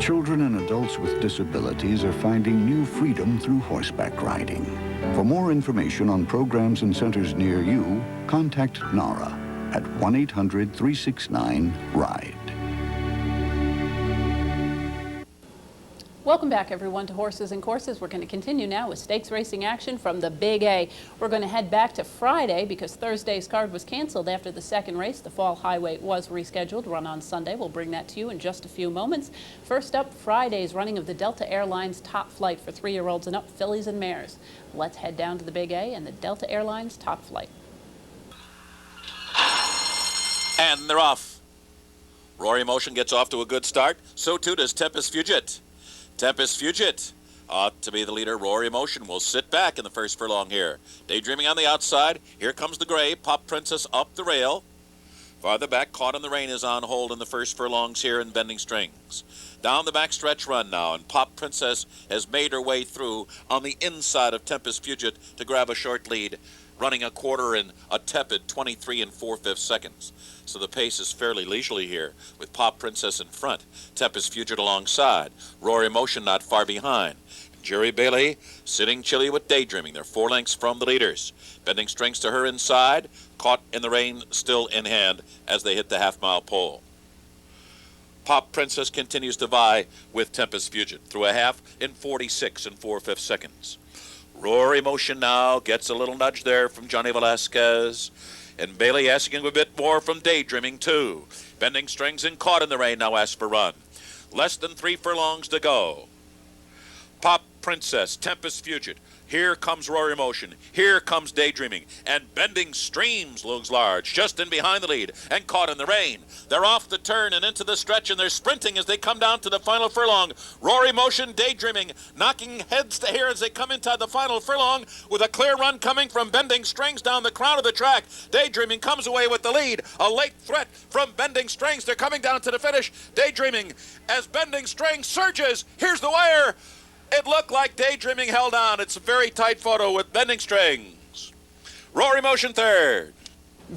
Children and adults with disabilities are finding new freedom through horseback riding. For more information on programs and centers near you, contact NARA at 1-800-369-RIDE. Welcome back, everyone, to Horses and Courses. We're going to continue now with stakes racing action from the Big A. We're going to head back to Friday because Thursday's card was canceled after the second race. The Fall Highway was rescheduled, run on Sunday. We'll bring that to you in just a few moments. First up, Friday's running of the Delta Airlines Top Flight for 3-year-olds and up, fillies and mares. Let's head down to the Big A and the Delta Airlines Top Flight. And they're off. Rory Motion gets off to a good start. So too does Tempest Fugit. Tempest Fugit ought to be the leader. Rory Motion will sit back in the first furlong here. Daydreaming on the outside. Here comes the gray. Pop Princess up the rail. Farther back, Caught in the Rain is on hold in the first furlongs here in Bending Strings. Down the back stretch run now, and Pop Princess has made her way through on the inside of Tempest Fugit to grab a short lead, running a quarter in a tepid 23 4/5 seconds. So the pace is fairly leisurely here, with Pop Princess in front, Tempest Fugit alongside, Rory Motion not far behind. Jerry Bailey sitting chilly with Daydreaming. They're 4 lengths from the leaders. Bending Strings to her inside, Caught in the Rain still in hand as they hit the half-mile pole. Pop Princess continues to vie with Tempest Fugit through a half in 46 4/5 seconds. Rory Motion now gets a little nudge there from Johnny Velasquez. And Bailey asking a bit more from Daydreaming, too. Bending Strings and Caught in the Rain now asks for run. Less than 3 furlongs to go. Pop Princess, Tempest Fugit. Here comes Rory Motion. Here comes Daydreaming. And Bending Streams looms large, just in behind the lead. And Caught in the Rain. They're off the turn and into the stretch, and they're sprinting as they come down to the final furlong. Rory Motion, Daydreaming, knocking heads to here as they come into the final furlong, with a clear run coming from Bending Strings down the crown of the track. Daydreaming comes away with the lead. A late threat from Bending Strings. They're coming down to the finish. Daydreaming as Bending Strings surges. Here's the wire. It looked like Daydreaming held on. It's a very tight photo with Bending Strings. Rory Motion third.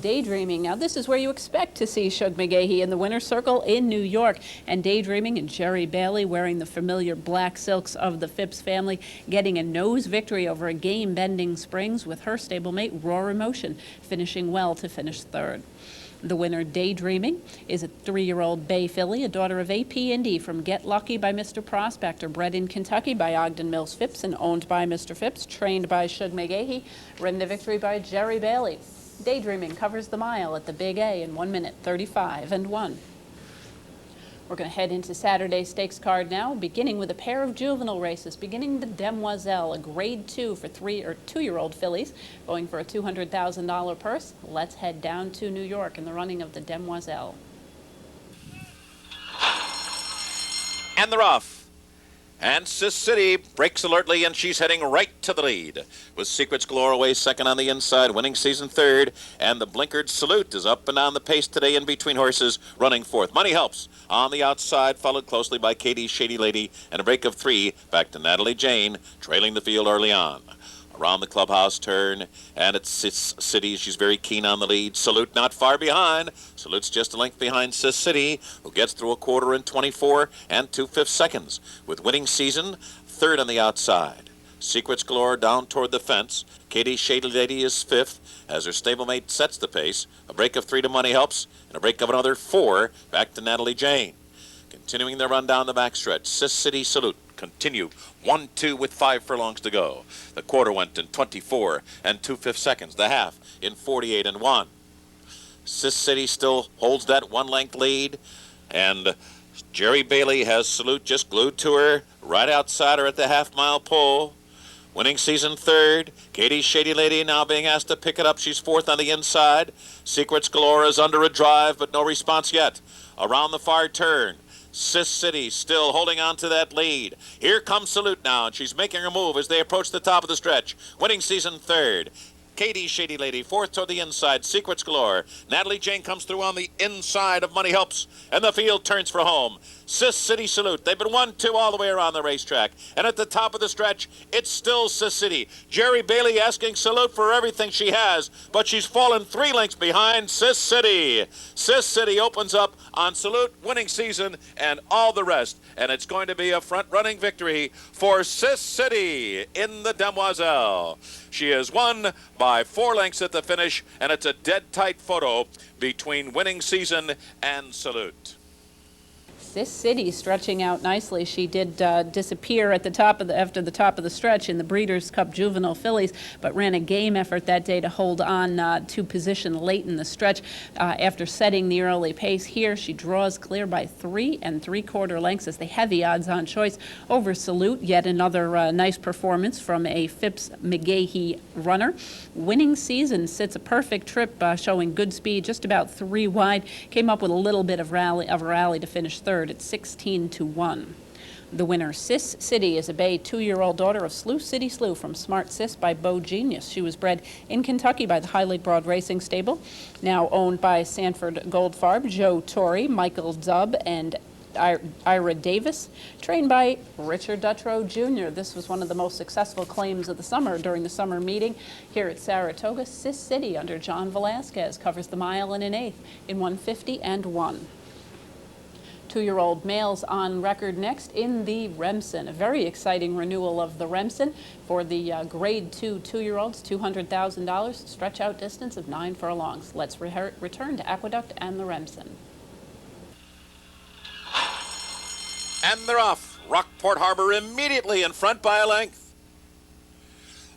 Daydreaming. Now, this is where you expect to see Shug McGahee in the winner's circle in New York. And Daydreaming and Jerry Bailey, wearing the familiar black silks of the Phipps family, getting a nose victory over a game Bending Springs with her stablemate Rory Motion, finishing well to finish third. The winner, Daydreaming, is a 3-year-old bay filly, a daughter of A.P. Indy from Get Lucky by Mr. Prospector, bred in Kentucky by Ogden Mills Phipps and owned by Mr. Phipps, trained by Shug McGahee, ridden to victory by Jerry Bailey. Daydreaming covers the mile at the Big A in 1 minute 35 and 1. We're going to head into Saturday's stakes card now, beginning with a pair of juvenile races, beginning the Demoiselle, a grade 2 for 3 or 2-year-old fillies, going for a $200,000 purse. Let's head down to New York in the running of the Demoiselle. And they're off. And Sis City breaks alertly, and she's heading right to the lead. With Secrets Galore away second on the inside, winning season third. And the blinkered Salute is up and down the pace today in between horses, running fourth. Money Helps on the outside, followed closely by Katie's Shady Lady, and a break of 3 back to Natalie Jane, trailing the field early on. Around the clubhouse turn, and it's Sis City. She's very keen on the lead. Salute not far behind. Salute's just a length behind Sis City, who gets through a quarter in 24 2/5 seconds. With winning season, third on the outside. Secrets Galore down toward the fence. Katie's Shady Lady is fifth as her stablemate sets the pace. A break of 3 to Money Helps, and a break of another 4 back to Natalie Jane. Continuing their run down the backstretch, Sis City, Salute continue 1-2 with 5 furlongs to go. The quarter went in 24 2/5 seconds. The half in 48 and 1. Sis City still holds that 1-length lead, and Jerry Bailey has Salute just glued to her right outside her at the half-mile pole. Winning season third. Katie's Shady Lady now being asked to pick it up. She's fourth on the inside. Secrets Galore is under a drive, but no response yet. Around the far turn, Sis City still holding on to that lead. Here comes Salute now, and she's making her move as they approach the top of the stretch. Winning season third. Katie Shady Lady, fourth toward the inside, Secrets Galore. Natalie Jane comes through on the inside of Money Helps, and the field turns for home. Sis City Salute. They've been 1-2 all the way around the racetrack. And at the top of the stretch, it's still Sis City. Jerry Bailey asking Salute for everything she has, but she's fallen 3 lengths behind Sis City. Sis City opens up on Salute, winning season, and all the rest. And it's going to be a front-running victory for Sis City in the Demoiselle. She has won by 4 lengths at the finish, and it's a dead-tight photo between winning season and Salute. Sis City stretching out nicely. She did disappear at the top of after the top of the stretch in the Breeders' Cup Juvenile Fillies, but ran a game effort that day to hold on to position late in the stretch after setting the early pace. Here she draws clear by 3 3/4 lengths as the heavy odds-on choice over Salute. Yet another nice performance from a Phipps McGahee runner. Winning season sits a perfect trip, showing good speed, just about 3 wide. Came up with a little bit of a rally to finish third at 16-1. The winner, Sis City, is a bay 2-year-old daughter of Slew City Slew from Smart Sis by Bo Genius. She was bred in Kentucky by the Highly Broad Racing Stable, now owned by Sanford Goldfarb, Joe Torrey, Michael Dubb, and Ira Davis, trained by Richard Dutrow Jr. This was one of the most successful claims of the summer during the summer meeting here at Saratoga. Sis City, under John Velasquez, covers the mile in 1/8 in 1:50 and 1. 2-year-old males on record next in the Remsen. A very exciting renewal of the Remsen for the grade 2 2-year-olds, $200,000, stretch out distance of 9 furlongs. Let's return to Aqueduct and the Remsen. And they're off. Rockport Harbor immediately in front by a length.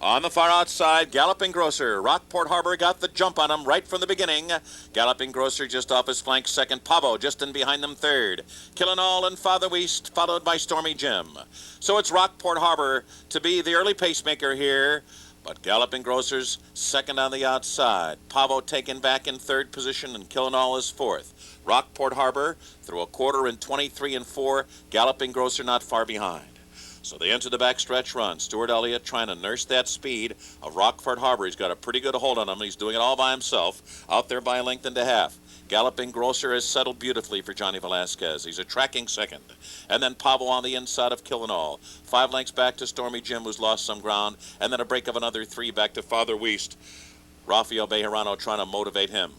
On the far outside, Galloping Grocer. Rockport Harbor got the jump on him right from the beginning. Galloping Grocer just off his flank second. Pavo just in behind them third. Killinall and Father Weast followed by Stormy Jim. So it's Rockport Harbor to be the early pacemaker here. But Galloping Grocer's second on the outside. Pavo taken back in third position and Killinall is fourth. Rockport Harbor through a quarter in 23 4. Galloping Grocer not far behind. So they enter the backstretch run. Stuart Elliott trying to nurse that speed of Rockport Harbor. He's got a pretty good hold on him. He's doing it all by himself, out there by a length and a half. Galloping Grocer has settled beautifully for Johnny Velasquez. He's a tracking second. And then Pavo on the inside of Killinall. 5 lengths back to Stormy Jim, who's lost some ground. And then a break of another 3 back to Father Weast. Rafael Bejarano trying to motivate him.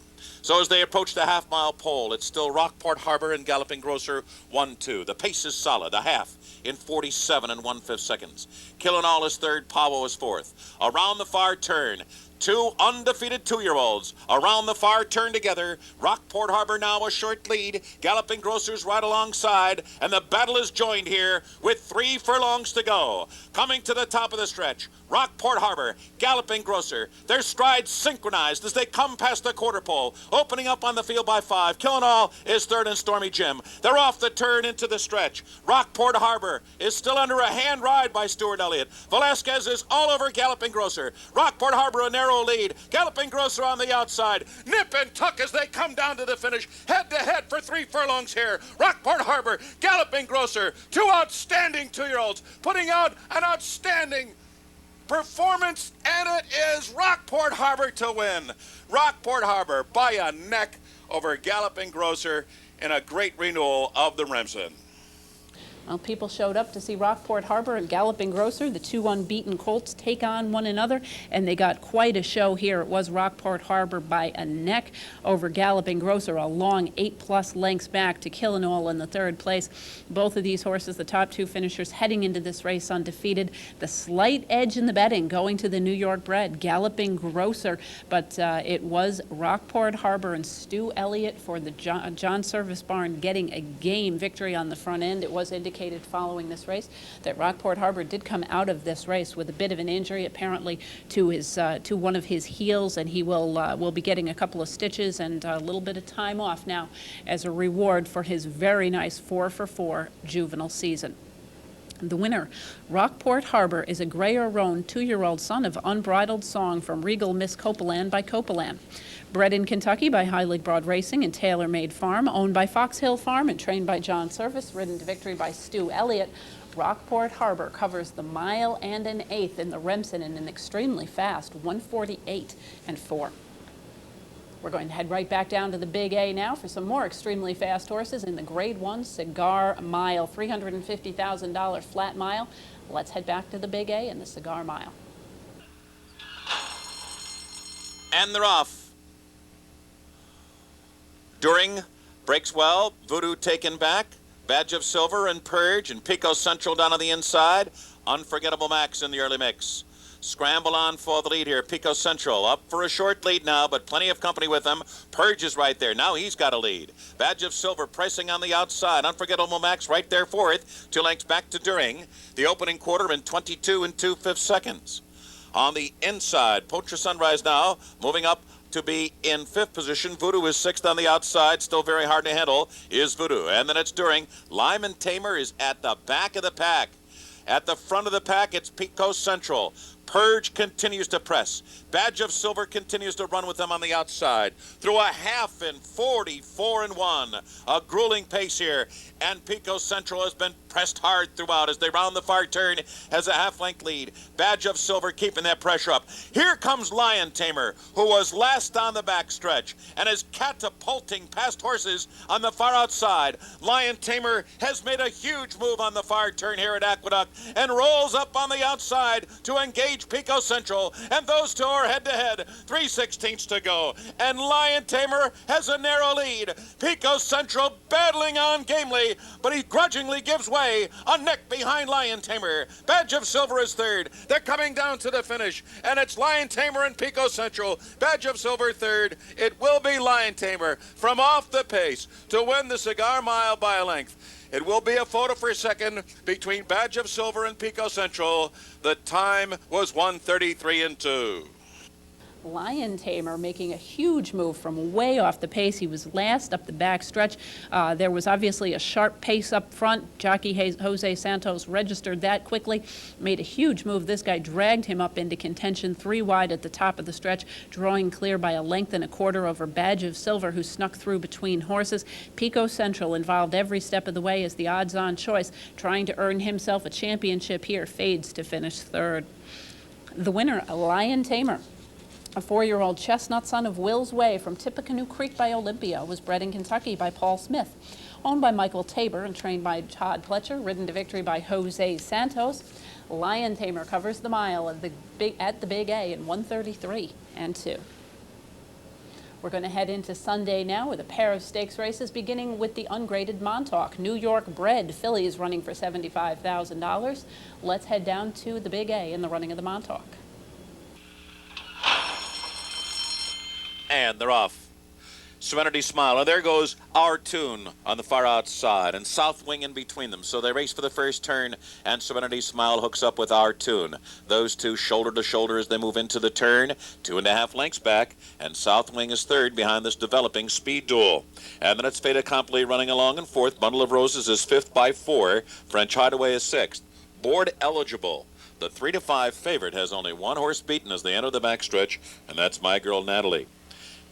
So as they approach the half-mile pole, it's still Rockport Harbor and Galloping Grocer 1-2. The pace is solid, a half in 47 1/5 seconds. Killinall is third, Pavo is fourth. Around the far turn, 2 undefeated 2-year-olds around the far turn together. Rockport Harbor now a short lead. Galloping Grocers right alongside, and the battle is joined here with 3 furlongs to go. Coming to the top of the stretch, Rockport Harbor, Galloping Grocer. Their strides synchronized as they come past the quarter pole, opening up on the field by 5. Killinall is third and Stormy Jim. They're off the turn into the stretch. Rockport Harbor is still under a hand ride by Stuart Elliott. Velasquez is all over Galloping Grocer. Rockport Harbor a narrow lead. Galloping Grocer on the outside. Nip and tuck as they come down to the finish. Head to head for 3 furlongs here. Rockport Harbor, Galloping Grocer. 2 outstanding 2-year-olds putting out an outstanding performance, and it is Rockport Harbor to win. Rockport Harbor by a neck over Galloping Grocer in a great renewal of the Remsen. Well, people showed up to see Rockport Harbor and Galloping Grocer, the 2 unbeaten colts, take on one another, and they got quite a show here. It was Rockport Harbor by a neck over Galloping Grocer, a long 8+ lengths back to Killinall in the third place. Both of these horses, the top 2 finishers, heading into this race undefeated. The slight edge in the betting going to the New York bred, Galloping Grocer, but it was Rockport Harbor and Stu Elliott for the John Service Barn getting a game victory on the front end. It was indicated following this race that Rockport Harbor did come out of this race with a bit of an injury, apparently to his to one of his heels, and he will be getting a couple of stitches and a little bit of time off now as a reward for his very nice 4 for 4 juvenile season. The winner, Rockport Harbor, is a gray or roan 2-year-old son of Unbridled Song from Regal Miss Copeland by Copeland. Bred in Kentucky by High League Broad Racing and Tailor Made Farm, owned by Fox Hill Farm and trained by John Service, ridden to victory by Stu Elliott, Rockport Harbor covers the mile and an eighth in the Remsen in an extremely fast 1:48 and 4. We're going to head right back down to the Big A now for some more extremely fast horses in the Grade 1 Cigar Mile, $350,000 flat mile. Let's head back to the Big A and the Cigar Mile. And they're off. During breaks well, Voodoo taken back, Badge of Silver and Purge and Pico Central down on the inside. Unforgettable Max in the early mix. Scramble on for the lead here. Pico Central up for a short lead now, but plenty of company with him. Purge is right there. Now he's got a lead. Badge of Silver pricing on the outside. Unforgettable Max right there fourth. 2 lengths back to During. The opening quarter in 22 2/5 seconds. On the inside, Poacher Sunrise now moving up to be in 5th position. Voodoo is 6th on the outside. Still very hard to handle is Voodoo. And then it's During. Lyman Tamer is at the back of the pack. At the front of the pack, it's Pico Central. Purge continues to press. Badge of Silver continues to run with them on the outside. Through a half in 44 and 1. A grueling pace here. And Pico Central has been pressed hard throughout as they round the far turn, has a half-length lead. Badge of Silver keeping that pressure up. Here comes Lion Tamer, who was last on the backstretch and is catapulting past horses on the far outside. Lion Tamer has made a huge move on the far turn here at Aqueduct and rolls up on the outside to engage Pico Central, and those two are head-to-head. 3/16 to go, and Lion Tamer has a narrow lead. Pico Central battling on gamely, but he grudgingly gives way. A neck behind Lion Tamer. Badge of Silver is 3rd. They're coming down to the finish, and it's Lion Tamer and Pico Central. Badge of Silver 3rd. It will be Lion Tamer from off the pace to win the Cigar Mile by a length. It will be a photo for second between Badge of Silver and Pico Central. The time was 1:33 and 2. Lion Tamer making a huge move from way off the pace. He was last up the back stretch. There was obviously a sharp pace up front. Jockey Jose Santos registered that quickly, made a huge move. This guy dragged him up into contention, 3 wide at the top of the stretch, drawing clear by a length and a quarter over Badge of Silver, who snuck through between horses. Pico Central, involved every step of the way as the odds-on choice, trying to earn himself a championship here, fades to finish 3rd. The winner, Lion Tamer, a 4-year-old chestnut son of Will's Way from Tippecanoe Creek by Olympia, was bred in Kentucky by Paul Smith, owned by Michael Tabor and trained by Todd Pletcher, ridden to victory by Jose Santos. Lion Tamer covers the mile at the Big A in 1:33 and 2. We're going to head into Sunday now with a pair of stakes races, beginning with the ungraded Montauk. New York bred fillies running for $75,000. Let's head down to the Big A in the running of the Montauk. And they're off. Serenity Smile. And there goes Our Tune on the far outside and South Wing in between them. So they race for the first turn, and Serenity Smile hooks up with Our Tune. Those two shoulder to shoulder as they move into the turn. 2.5 lengths back, and South Wing is 3rd behind this developing speed duel. And then it's Fait Accompli running along in 4th. Bundle of Roses is 5th by 4. French Hideaway is 6th. Board Eligible. The 3-5 favorite has only 1 horse beaten as they enter the backstretch, and that's My Girl Natalie.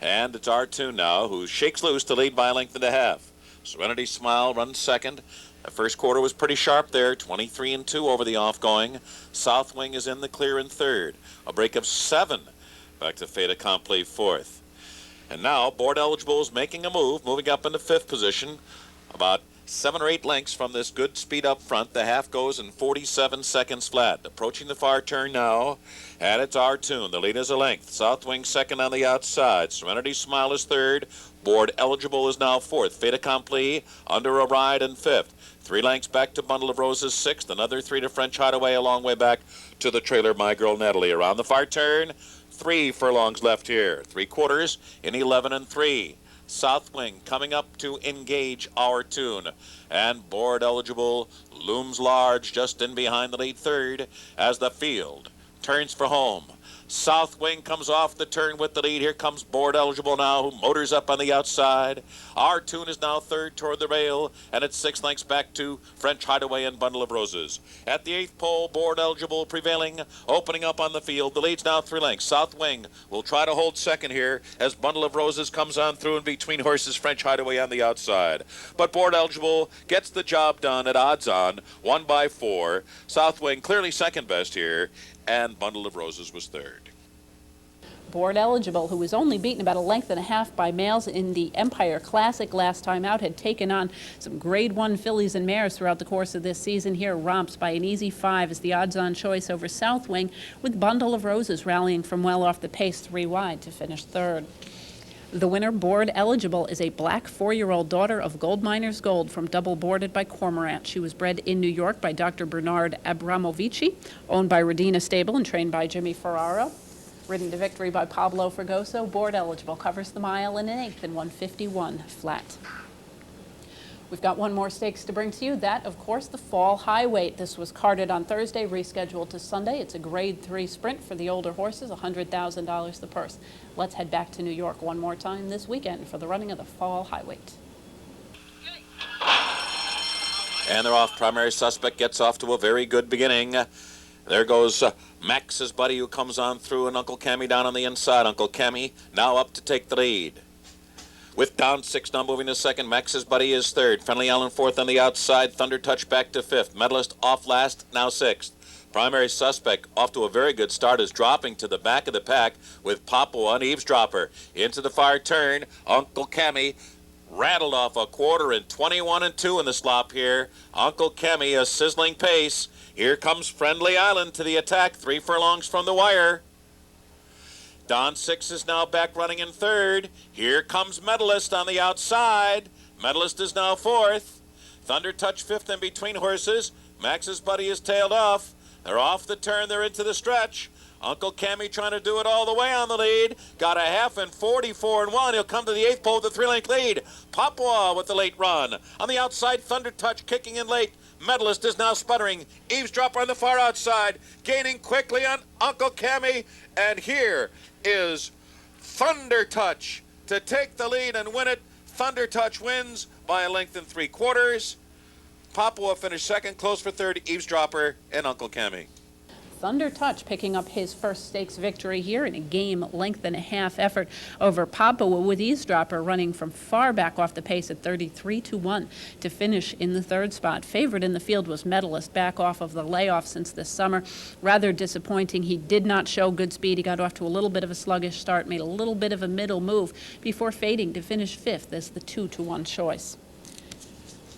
And it's Our Tune now, who shakes loose to lead by a length and a half. Serenity Smile runs 2nd. The first quarter was pretty sharp there, 23 and 2 over the offgoing. South Wing is in the clear in 3rd. A break of 7 back to Fait Accompli 4th. And now Board Eligible is making a move, moving up into 5th position. About 7 or 8 lengths from this good speed up front. The half goes in 47 seconds flat. Approaching the far turn now, and it's Our Tune. The lead is a length. South Wing 2nd on the outside. Serenity Smile is 3rd. Board Eligible is now 4th. Fait Accompli under a ride in 5th. 3 lengths back to Bundle of Roses 6th. Another 3 to French Hideaway, a long way back to the trailer My Girl Natalie. Around the far turn, 3 furlongs left here. 3/4 in 11 and 3. South Wing coming up to engage Our Tune. And Board Eligible looms large just in behind the lead 3rd as the field turns for home. South Wing comes off the turn with the lead. Here comes Board Eligible now, who motors up on the outside. Our Tune is now third toward the rail, and it's 6 lengths back to French Hideaway and Bundle of Roses. At the 8th pole, Board Eligible prevailing, opening up on the field. The lead's now 3 lengths. South Wing will try to hold second here as Bundle of Roses comes on through in between horses, French Hideaway on the outside. But Board Eligible gets the job done at odds on, 1 by 4. South Wing clearly second best here, and Bundle of Roses was third. Board Eligible, who was only beaten about 1.5 lengths by males in the Empire Classic last time out, had taken on some Grade 1 fillies and mares throughout the course of this season. Here, Romps by an easy 5 is the odds-on choice over South Wing, with Bundle of Roses rallying from well off the pace 3 wide to finish third. The winner, Board Eligible, is a black 4-year-old daughter of Gold Miners Gold from Double Boarded by Cormorant. She was bred in New York by Dr. Bernard Abramovici, owned by Radina Stable and trained by Jimmy Ferraro. Ridden to victory by Pablo Fregoso, Board Eligible covers the mile in an 1/8 in 1:51 flat. We've got one more stakes to bring to you. That, of course, the Fall High Weight. This was carded on Thursday, rescheduled to Sunday. It's a Grade 3 sprint for the older horses, $100,000 the purse. Let's head back to New York one more time this weekend for the running of the Fall High Weight. And they're off. Primary Suspect gets off to a very good beginning. There goes Max's Buddy, who comes on through, and Uncle Cammy down on the inside. Uncle Cammy now up to take the lead. With down 6 now moving to second, Max's Buddy is third. Friendly Allen fourth on the outside. Thunder Touch back to fifth. Medalist off last, now sixth. Primary Suspect off to a very good start is dropping to the back of the pack with Papua and Eavesdropper. Into the far turn, Uncle Cammy rattled off a quarter in 21 and 2 in the slop here. Uncle Cammy, a sizzling pace. Here comes Friendly Island to the attack, 3 furlongs from the wire. Don 6 is now back running in third. Here comes Medalist on the outside. Medalist is now fourth. Thunder Touch fifth in between horses. Max's Buddy is tailed off. They're off the turn, they're into the stretch. Uncle Cammy trying to do it all the way on the lead. Got a half and 44 and 1. He'll come to the 8th pole with a 3-length lead. Papua with the late run. On the outside, Thunder Touch kicking in late. Medalist is now sputtering. Eavesdropper on the far outside, gaining quickly on Uncle Cammy. And here is Thunder Touch to take the lead and win it. Thunder Touch wins by 1 3/4 lengths. Papua finished second, close for third, Eavesdropper and Uncle Cammy. Thunder Touch picking up his first stakes victory here in a 1.5 lengths effort over Papua, with Eavesdropper running from far back off the pace at 33-1 to finish in the third spot. Favorite in the field was Medalist, back off of the layoff since this summer. Rather disappointing. He did not show good speed. He got off to a little bit of a sluggish start, made a little bit of a middle move before fading to finish 5th as the 2-1 choice.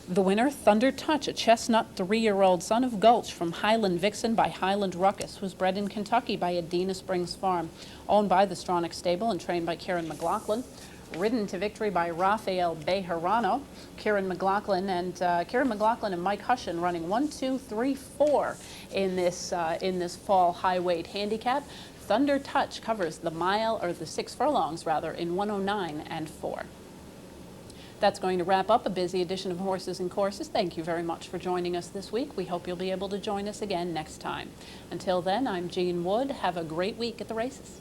The winner, Thunder Touch, a chestnut 3-year-old son of Gulch from Highland Vixen by Highland Ruckus, was bred in Kentucky by Adena Springs Farm, owned by the Stronach Stable and trained by Kieran McLaughlin. Ridden to victory by Rafael Bejarano, Kieran McLaughlin and Mike Hushin running 1, 2, 3, 4 in this Fall High Weight handicap. Thunder Touch covers the mile, or the 6 furlongs rather, in 109 and 4. That's going to wrap up a busy edition of Horses and Courses. Thank you very much for joining us this week. We hope you'll be able to join us again next time. Until then, I'm Jean Wood. Have a great week at the races.